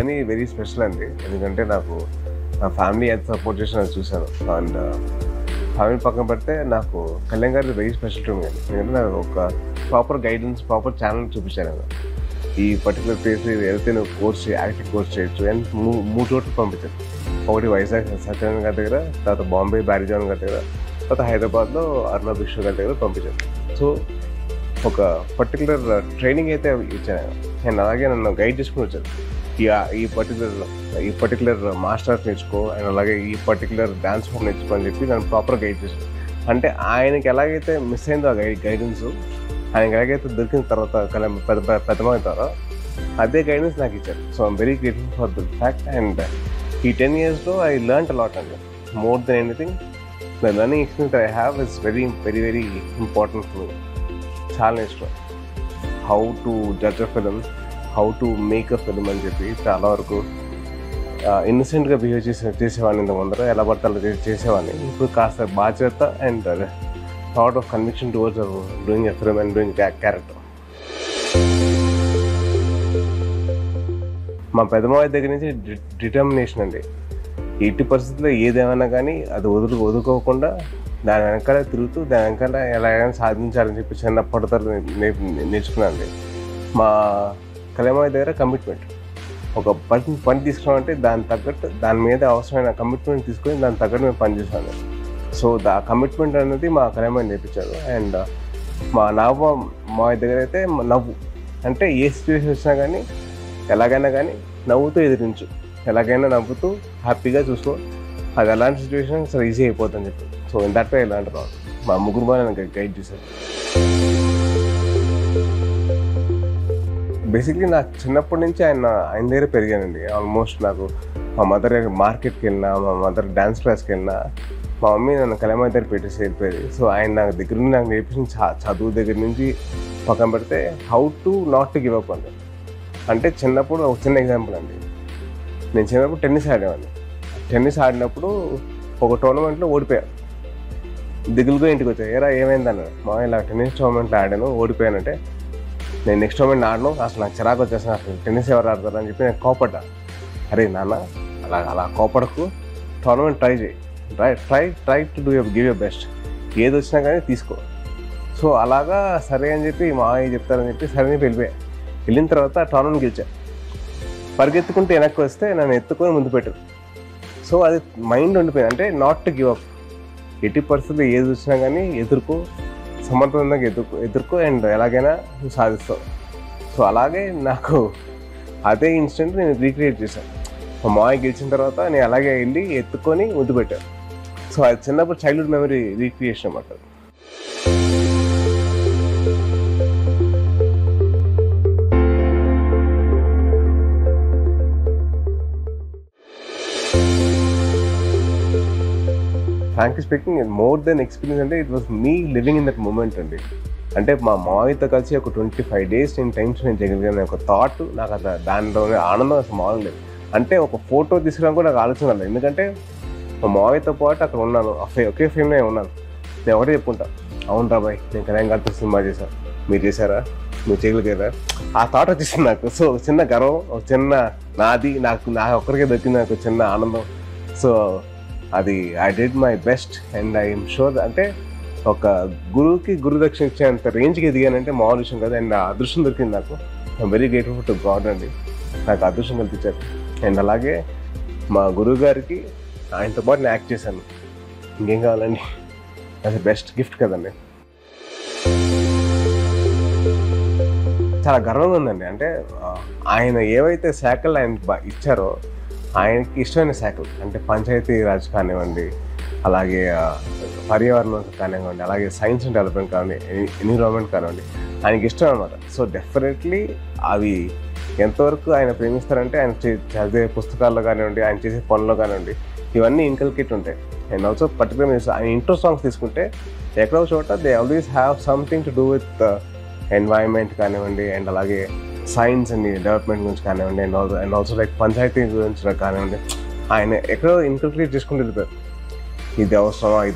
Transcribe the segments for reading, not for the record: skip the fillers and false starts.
Journey very special అండి. ఎందుకంటే నాకు నా ఫ్యామిలీ ఎంత సపోర్ట్ చేసినా అది చూశాను. అండ్ ఫ్యామిలీ పక్కన పెడితే నాకు కళ్యాణ్ గారి వెరీ స్పెషల్ టు మీ అండి. ఎందుకంటే నాకు ఒక ప్రాపర్ గైడెన్స్, ప్రాపర్ ఛానల్ చూపించాను కదా. ఈ పర్టికులర్ ప్లేస్ వెళ్తే నువ్వు యాక్టింగ్ కోర్స్ చేయొచ్చు అండ్ 3 చోట్ల పంపించాను. ఒకటి వైజాగ్ సత్యనారాయణ గారి దగ్గర, తర్వాత బాంబే బ్యారిజాన్ గారి దగ్గర, తర్వాత హైదరాబాద్లో అరుణ బిష్ణు గారి దగ్గర పంపించాను. సో ఒక పర్టికులర్ ట్రైనింగ్ అయితే ఇచ్చాను. అండ్ అలాగే నన్ను గైడ్ చేసుకుని వచ్చాను. ఈ పర్టికులర్ మార్షల్ ఆర్ట్స్ నేర్చుకో అండ్ అలాగే ఈ పర్టికులర్ డ్యాన్స్ ఫామ్ నేర్చుకో అని చెప్పి నన్ను ప్రాపర్ గైడ్ చేశాను. అంటే ఆయనకి ఎలాగైతే మిస్ అయిందో ఆ గైడెన్స్, ఆయనకి ఎలాగైతే దొరికిన తర్వాత పెద్దమైన తర్వాత అదే గైడెన్స్ నాకు ఇచ్చారు. So I'm very grateful for the fact. And ఈ 10 yearsలో ఐ లెర్న్డ్ అలాట్ అండి. More than anything the learning experience I have is very very important for me. చాలా ఇష్టం how to judge a film, how to make a film అని చెప్పి చాలా వరకు ఇన్నసెంట్గా behave చేసేవాడిని. ఇంత ముందర ఎలా పడితే అలా చేసేవాడిని. ఇప్పుడు కాస్త బాధ్యత and thought of conviction towards doing a film and doing character. మా పెద్దమావ దగ్గర నుంచి డిటర్మినేషన్ అండి. ఎట్టి పరిస్థితుల్లో ఏదేమైనా కానీ అది వదులుకోకుండా దాని వెనకాల తిరుగుతూ దాని వెనకాల ఎలాగైనా సాధించాలని చెప్పి చిన్నప్పటితో నేర్చుకున్నాను. మా కళ్యాణ్ దగ్గర కమిట్మెంట్, ఒక పని తీసుకున్నామంటే దాని తగ్గట్టు దాని మీద అవసరమైన కమిట్మెంట్ తీసుకొని దాని తగ్గట్టు మేము పనిచేసాను. సో ఆ కమిట్మెంట్ అనేది మా కళ్యాణ్ నేర్పించారు. అండ్ మా మా దగ్గర అయితే నవ్వు, అంటే ఏ సిచ్యువేషన్ వచ్చినా కానీ ఎలాగైనా కానీ నవ్వుతూ ఎదిరించు, ఎలాగైనా నవ్వుతూ హ్యాపీగా చూసుకో, అది ఎలాంటి సిచ్యువేషన్ అసలు ఈజీ అయిపోతుందని చెప్పి. సో ఇందాక ఇలాంటి రాదు మా ముగ్గురు బాగా నన్ను గైడ్ చేశారు. బేసిక్లీ నాకు చిన్నప్పటి నుంచి ఆయన దగ్గర పెరిగానండి. ఆల్మోస్ట్ నాకు మా మదర్ మార్కెట్కి వెళ్ళినా, మా మదర్ డ్యాన్స్ క్లాస్కి వెళ్ళినా, మా మమ్మీ నన్ను కళ్యాణ్ దగ్గర పెట్టేసి వెళ్ళిపోయేది. సో ఆయన నాకు దగ్గర నుండి నాకు నేర్పించిన చదువు దగ్గర నుంచి పక్కన పెడితే how to not to give up అండి. అంటే చిన్నప్పుడు ఒక చిన్న ఎగ్జాంపుల్ అండి. నేను చిన్నప్పుడు టెన్నిస్ ఆడేవాడిని. టెన్నిస్ ఆడినప్పుడు ఒక టోర్నమెంట్లో ఓడిపోయాను. దిగులుగా ఇంటికి వచ్చాను. ఏరా ఏమైంది అన్నాడు. మా ఇలా టెన్నిస్ టోర్నమెంట్లో ఆడాను, ఓడిపోయానంటే నేను నెక్స్ట్ టోర్నమెంట్ ఆడను, అసలు నాకు చిరాకు వచ్చేసిన, అసలు టెన్నిస్ ఎవరు ఆడతారు అని చెప్పి నేను కోపడ్డా. అరే నాన్న అలా కోపడకు, టోర్నమెంట్ ట్రై చేయి, try to give your best, ఏది వచ్చినా కానీ తీసుకో. సో అలాగా సరే అని చెప్పి మావయ్య చెప్తారని చెప్పి సరే అని వెళ్ళిపోయా. వెళ్ళిన తర్వాత టోర్నమెంట్ గెలిచా. పరిగెత్తుకుంటే వెనక్కి వస్తే నన్ను ఎత్తుకొని ముందు పెట్టరు. సో అది మైండ్ ఉండిపోయింది. అంటే నాట్ టు గివ్ అప్, ఎట్టి పరిస్థితులు ఏది వచ్చినా కానీ ఎదుర్కో, సమర్థవంతంగా ఎదుర్కో అండ్ ఎలాగైనా నువ్వు సాధిస్తావు. సో అలాగే నాకు అదే ఇన్సిడెంట్ నేను రీక్రియేట్ చేశాను. మా మావయ్య గెలిచిన తర్వాత నేను అలాగే వెళ్ళి ఎత్తుకొని ముద్దు పెట్టాను. సో అది చిన్నప్పుడు చైల్డ్హుడ్ మెమరీ రీక్రియేషన్ అన్నమాట. Frankly speaking, more than experience అంటే it was me living in that moment అండి. అంటే మా మావయ్యతో కలిసి ఒక 25 days నేను టైమ్స్ నేను చేయగలిగాను ఒక థాట్ నాకు అసలు దానిలోనే ఆనందం అసలు మామూలు లేదు. అంటే ఒక ఫోటో తీసుకురావడం కూడా నాకు ఆలోచన లేదు. ఎందుకంటే మా మావయ్యతో పాటు అక్కడ ఉన్నాను, ఒకే ఫేమ్లో ఉన్నాను. నేను ఒకటే చెప్పుకుంటా, అవును రాబాయ్ నేను కళ్యాణ్ గారితో సినిమా చేశాను, మీరు చేశారా, మీరు చేయగలిగారా, ఆ థాట్ వచ్చేసింది నాకు. సో ఒక చిన్న గర్వం, ఒక చిన్న నాది, నా ఒక్కరికే దొరికింది నాకు చిన్న ఆనందం. సో అది I did my best and I'm sure. అంటే ఒక గురువుకి గురుదక్షిణ ఇచ్చేంత రేంజ్కి ఎదిగానంటే మామూలు విషయం కదా. అండ్ ఆ అదృష్టం దొరికింది నాకు. I'm very grateful to God అండి, నాకు అదృష్టం కల్పించారు. అండ్ అలాగే మా గురువు గారికి ఆయనతో పాటు నేను యాక్ట్ చేశాను. ఇంకేం కావాలండి, అది బెస్ట్ గిఫ్ట్ కదండి. చాలా గర్వంగా ఉందండి. అంటే ఆయన ఏవైతే శాఖలు ఆయన ఇచ్చారో ఆయనకి ఇష్టమైన శాఖలు, అంటే పంచాయతీ రాజ్ కానివ్వండి, అలాగే పర్యావరణం కానివ్వండి, అలాగే సైన్స్ అండ్ డెవలప్మెంట్ కానివ్వండి, ఎన్విరాన్మెంట్ కానివ్వండి, ఆయనకి ఇష్టం అనమాట. సో డెఫినెట్లీ అవి ఎంతవరకు ఆయన ప్రేమిస్తారంటే ఆయన చదివే పుస్తకాల్లో కానివ్వండి, ఆయన చేసే పనుల్లో కానివ్వండి, ఇవన్నీ ఇన్కల్కేట్ ఉంటాయి. అండ్ ఆల్సో పర్టికులర్ ఆయన ఇంట్రో సాంగ్స్ తీసుకుంటే ఎక్కడో చోట they always have something to do with environment కానివ్వండి, అండ్ అలాగే సైన్స్ అండ్ డెవలప్మెంట్ గురించి కానివ్వండి, అండ్ ఆల్సో లైక్ పంచాయతీ గురించి కానివ్వండి, ఆయన ఎక్కడో ఇన్కల్కేట్ చేసుకుంటూ వెళ్ళిపోయారు. ఇది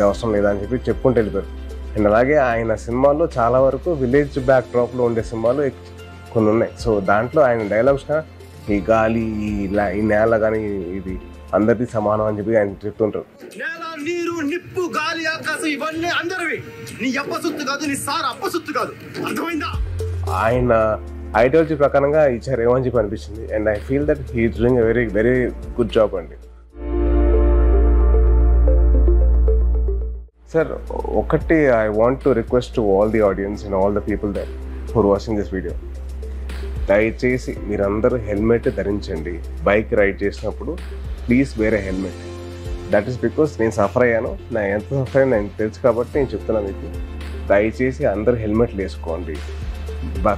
అవసరం లేదా అని చెప్పి చెప్పుకుంటూ వెళ్ళిపోయారు. అండ్ అలాగే ఆయన సినిమాల్లో చాలా వరకు విలేజ్ బ్యాక్ డ్రాప్లో ఉండే సినిమాలు కొన్ని ఉన్నాయి. సో దాంట్లో ఆయన డైలాగ్స్ ఈ గాలి ఈ నేల కానీ ఇది అందరిది సమానం అని చెప్పి ఆయన చెప్తుంటారు. నేల, నీరు, నిప్పు, గాలి, ఆకాశం ఇవన్నీ అందరివి. నీ అప్పసొత్తు కాదు, నీ సార్ అప్పసొత్తు కాదు. అర్థమైందా? ఆయన ఐడియాలజీ ప్రకారంగా ఇచ్చారేమో అని చెప్పి అనిపించింది. And I feel that he is doing a very very good job అండి. సార్ ఒకటి I want to request to all the audience and all the people that for watching this video, దయచేసి మీరందరూ helmet ధరించండి. Bike ride చేసినప్పుడు please వేరే helmet. That is because నేను suffer అయ్యాను, నా ఎంత సఫర్ అయ్యాను నేను తెలుసు కాబట్టి నేను చెప్తున్నాను మీకు. దయచేసి అందరూ హెల్మెట్లు వేసుకోండి.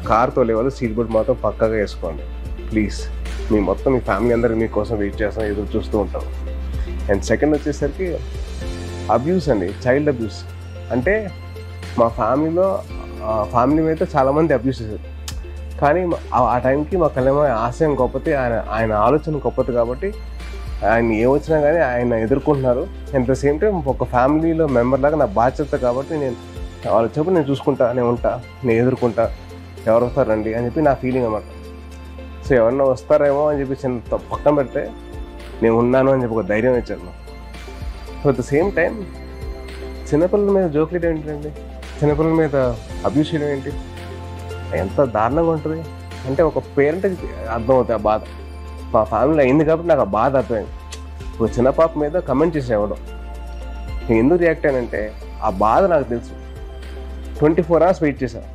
కార్ తోలే వాళ్ళు సీట్ బెల్ట్ మాత్రం పక్కాగా వేసుకోండి ప్లీజ్. మీ మొత్తం మీ ఫ్యామిలీ అందరూ మీకోసం వెయిట్ చేస్తాం, ఎదురు చూస్తూ ఉంటాం. అండ్ సెకండ్ వచ్చేసరికి అబ్యూస్ అండి, చైల్డ్ అబ్యూస్. అంటే మా ఫ్యామిలీ మీద చాలామంది అబ్యూస్ చేశారు. కానీ ఆ టైంకి మా కళ్యాణ ఆశయం గొప్పది, ఆయన ఆలోచన గొప్పది కాబట్టి ఆయన ఏమొచ్చినా కానీ ఆయన ఎదుర్కొంటున్నారు. అట్ ద సేమ్ టైం ఒక ఫ్యామిలీలో మెంబర్ లాగా నా బాధ్యత కాబట్టి నేను వాళ్ళు చెప్పి నేను చూసుకుంటా, నేను ఉంటా, నేను ఎదుర్కొంటా, ఎవరు వస్తారండి అని చెప్పి నా ఫీలింగ్ అన్నమాట. సో ఎవరన్నా వస్తారేమో అని చెప్పి చిన్న పక్కన పెడితే నేను ఉన్నాను అని చెప్పి ఒక ధైర్యం ఇచ్చాను. So at the same time చిన్నపిల్లల మీద జోకులు ఏంటండి, చిన్నపిల్లల మీద అబ్యూస్ చేయడం ఏంటి, ఎంత దారుణంగా ఉంటుంది. అంటే ఒక పేరెంట్కి అర్థమవుతుంది ఆ బాధ. మా ఫ్యామిలీలో అయింది కాబట్టి నాకు ఆ బాధ అర్థమైంది. ఒక చిన్న పాప మీద కమెంట్ చేసి ఇవ్వడం, నేను ఎందుకు రియాక్ట్ అయ్యానంటే ఆ బాధ నాకు తెలుసు. 24 hours వెయిట్ చేశాను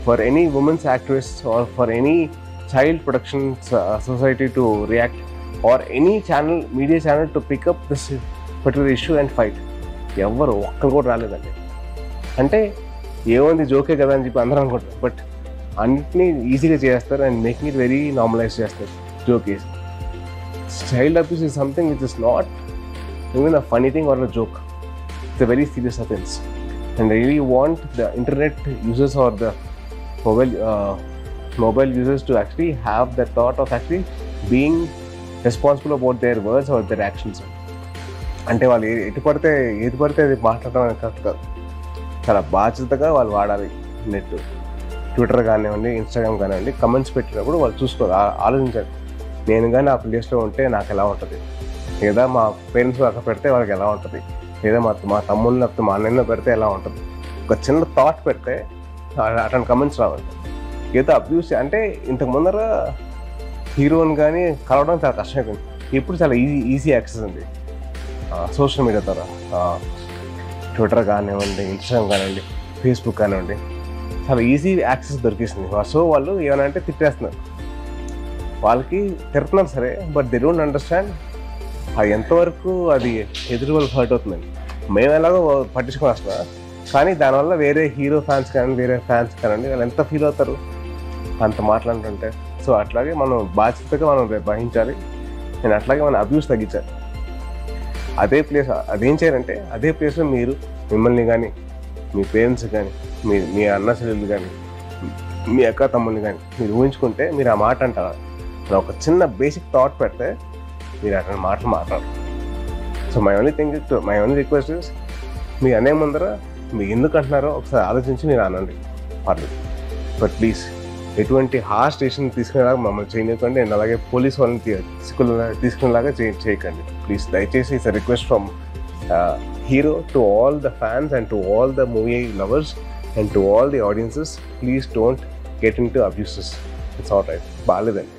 for any women's activist or for any child protection society to react or any channel, media channel to pick up this particular issue and fight. ఎవరు ఒక్కరు కూడా రాలేదండి. అంటే ఏముంది జోకే కదా అని చెప్పి అందరూ అనుకుంటారు, బట్ అన్నిటినీ ఈజీగా చేస్తారు and making it very normalize చేస్తారు. Jokes child abuse is something which is not even a funny thing or a joke. It's a very serious offence. And I really want the internet users or the mobile users to actually have the thought of actually being responsible about their words or their actions. అంటే వాళ్ళు ఏది పడితే అది మాట్లాడడం అనేది correct కాదు. చాలా బాధ్యతగా వాళ్ళు వాడాలి నెట్. ట్విట్టర్ కానివ్వండి, ఇన్స్టాగ్రామ్ కానివ్వండి, కమెంట్స్ పెట్టినప్పుడు వాళ్ళు చూసుకోవాలి, ఆలోచించాలి. నేను కానీ ఆ ప్లేస్లో ఉంటే నాకు ఎలా ఉంటుంది, లేదా మా పేరెంట్స్ అక్కడ పెడితే వాళ్ళకి ఎలా ఉంటుంది, లేదా మా తమ్ముళ్ళు లేకపోతే మా అన్నయ్య పెడితే ఎలా ఉంటుంది. ఒక చిన్న థాట్ పెడితే అట్లాంటి కమెంట్స్ రావాలి. ఏదో అబ్యూస్ అంటే ఇంతకు ముందర హీరోని కానీ కలవడం చాలా కష్టమైపోయింది. ఇప్పుడు చాలా ఈజీ యాక్సెస్ ఉంది సోషల్ మీడియా ద్వారా. ట్విట్టర్ కానివ్వండి, ఇన్స్టాగ్రామ్ కానివ్వండి, ఫేస్బుక్ కానివ్వండి, చాలా ఈజీ యాక్సెస్ దొరికేసింది. సో వాళ్ళు ఏమైనా అంటే తిట్టేస్తున్నారు, వాళ్ళకి తిడుతున్నారు సరే, బట్ దే డోంట్ అండర్స్టాండ్ అది ఎంతవరకు అది ఎదురు వాళ్ళు హర్ట్ అవుతుందండి. మేము ఎలాగో పట్టించుకొని వస్తున్నా, కానీ దానివల్ల వేరే హీరో ఫ్యాన్స్ కానీ వేరే ఫ్యాన్స్ కానివ్వండి వాళ్ళు ఎంత ఫీల్ అవుతారు అంత మాట్లాడుతుంటే. సో అట్లాగే మనం బాధ్యతగా మనం వహించాలి. నేను అట్లాగే మన అబ్యూస్ తగ్గించాలి. అదేం చేయాలంటే అదే ప్లేస్లో మిమ్మల్ని కానీ, మీ పేరెంట్స్ కానీ, మీ అన్న చెల్లెలు కానీ, మీ అక్క తమ్ముళ్ళని కానీ మీరు ఊహించుకుంటే మీరు ఆ మాట అంటారు. ఒక చిన్న బేసిక్ థాట్ పెడితే మీరు అటువంటి మాటలు మాట్లాడరు. So my only request is, మీరు అనే ముందర మీరు ఎందుకు అంటున్నారో ఒకసారి ఆలోచించి మీరు అనండి, పర్లేదు. బట్ ప్లీజ్ ఎటువంటి హార్ష్ స్టేషన్ తీసుకునేలాగా మమ్మల్ని చేయనివ్వకండి. అండ్ అలాగే పోలీస్ వాళ్ళని తీసుకునేలాగా చేయకండి ప్లీజ్. దయచేసి it's a request from hero to all the fans and to all the movie lovers and to all the audiences, please don't get into abuses. It's all right, బాగాలేదండి.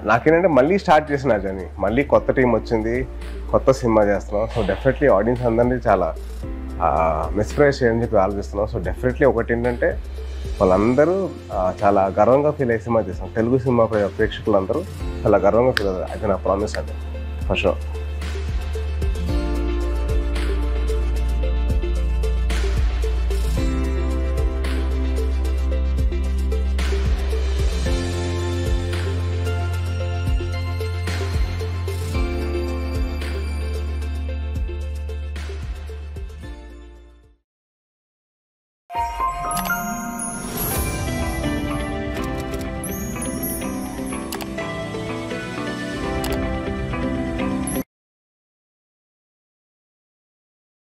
నాకేంటంటే మళ్ళీ start చేసిన journey, మళ్ళీ కొత్త team వచ్చింది, కొత్త cinema చేస్తున్నాం. So definitely audience అందరినీ చాలా మెస్ప్రైజ్ చేయని చెప్పి ఆలోచిస్తున్నాం. సో డెఫినెట్లీ ఒకటి ఏంటంటే వాళ్ళందరూ చాలా గర్వంగా ఫీల్ అయ్యే సినిమా చేస్తాం. తెలుగు సినిమా ప్రేక్షకులందరూ చాలా గర్వంగా ఫీల్ అవుతారు. అది నా ప్రామిస్ అండి, ఫర్ షూర్.